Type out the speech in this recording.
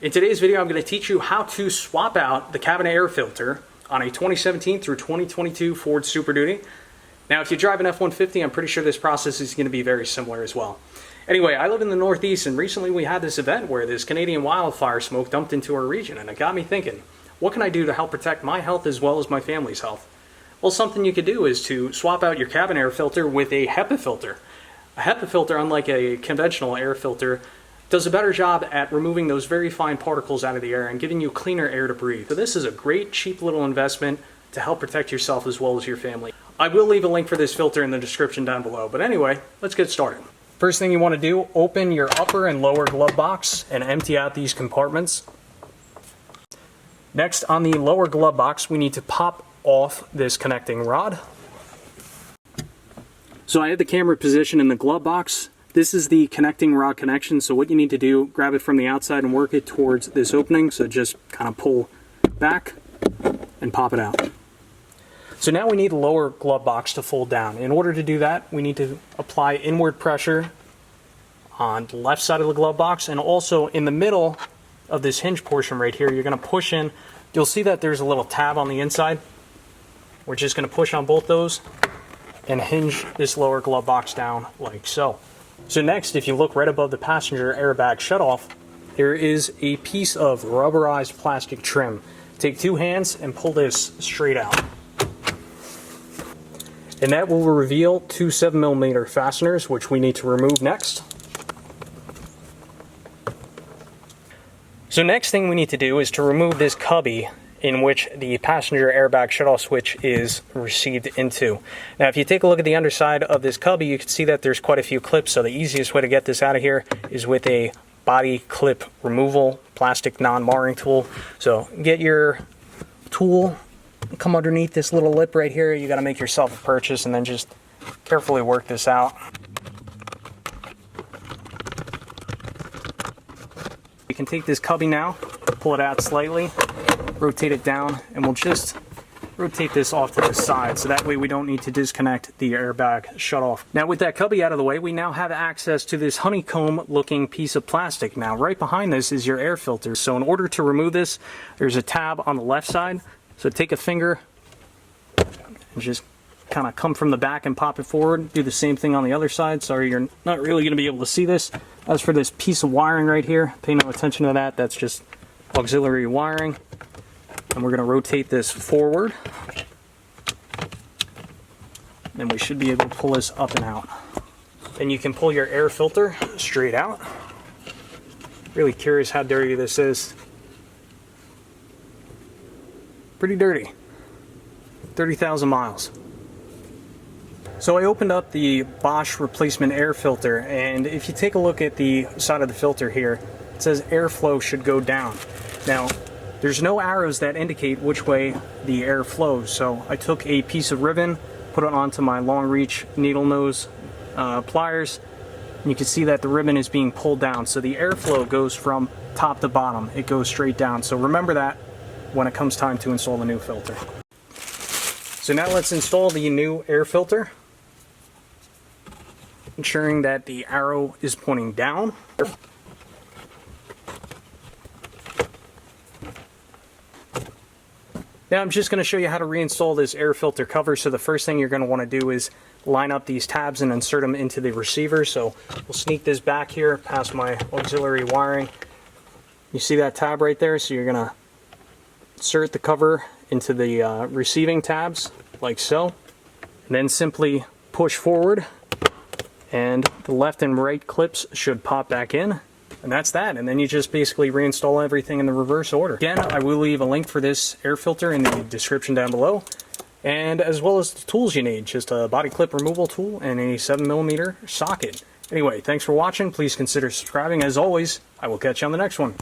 In today's video, I'm going to teach you how to swap out the cabin air filter on a 2017 through 2022 Ford Superduty. Now, if you drive an F-150, I'm pretty sure this process is going to be very similar as well. Anyway, I live in the Northeast, and recently we had this event where this Canadian wildfire smoke dumped into our region, and it got me thinking, what can I do to help protect my health as well as my family's health? Well, something you could do is to swap out your cabin air filter with a HEPA filter. A HEPA filter, unlike a conventional air filter, does a better job at removing those very fine particles out of the air and giving you cleaner air to breathe. So this is a great, cheap little investment to help protect yourself as well as your family. I will leave a link for this filter in the description down below. But anyway, let's get started. First thing you want to do, open your upper and lower glove box and empty out these compartments. Next, on the lower glove box, we need to pop off this connecting rod. So I have the camera positioned in the glove box. This is the connecting rod connection, so what you need to do, grab it from the outside and work it towards this opening, so just kind of pull back and pop it out. So now we need the lower glove box to fold down. In order to do that, we need to apply inward pressure on the left side of the glove box, and also in the middle of this hinge portion right here, you're going to push in. You'll see that there's a little tab on the inside. We're just going to push on both those and hinge this lower glove box down like so. So next, if you look right above the passenger airbag shutoff, there is a piece of rubberized plastic trim. Take two hands and pull this straight out. And that will reveal two 7mm fasteners, which we need to remove next. So next thing we need to do is to remove this cubby in which the passenger airbag shutoff switch is received into. Now, if you take a look at the underside of this cubby, you can see that there's quite a few clips, so the easiest way to get this out of here is with a body clip removal plastic non-marring tool. So get your tool, come underneath this little lip right here. You got to make yourself a purchase and then just carefully work this out. You can take this cubby now, pull it out slightly, rotate it down, and we'll just rotate this off to the side, so that way we don't need to disconnect the airbag shutoff. Now, with that cubby out of the way, we now have access to this honeycomb looking piece of plastic. Now, right behind this is your air filter. So in order to remove this, there's a tab on the left side. So take a finger and just kind of come from the back and pop it forward. Do the same thing on the other side. Sorry, you're not really going to be able to see this. As for this piece of wiring right here, pay no attention to that. That's just auxiliary wiring. And we're going to rotate this forward. And we should be able to pull this up and out. And you can pull your air filter straight out. Really curious how dirty this is. Pretty dirty. 30,000 miles. So I opened up the Bosch replacement air filter, and if you take a look at the side of the filter here, it says airflow should go down. Now, there's no arrows that indicate which way the air flows, so I took a piece of ribbon, put it onto my long reach needle nose pliers, and you can see that the ribbon is being pulled down, so the airflow goes from top to bottom. It goes straight down, so remember that when it comes time to install the new filter. So now let's install the new air filter, ensuring that the arrow is pointing down. Now I'm just going to show you how to reinstall this air filter cover. So the first thing you're going to want to do is line up these tabs and insert them into the receiver. So we'll sneak this back here past my auxiliary wiring. You see that tab right there? So you're going to insert the cover into the receiving tabs like so. And then simply push forward and the left and right clips should pop back in. And that's that, and then you just basically reinstall everything in the reverse order. Again, I will leave a link for this air filter in the description down below, and as well as the tools you need, just a body clip removal tool and a 7mm socket. Anyway, thanks for watching. Please consider subscribing. As always, I will catch you on the next one.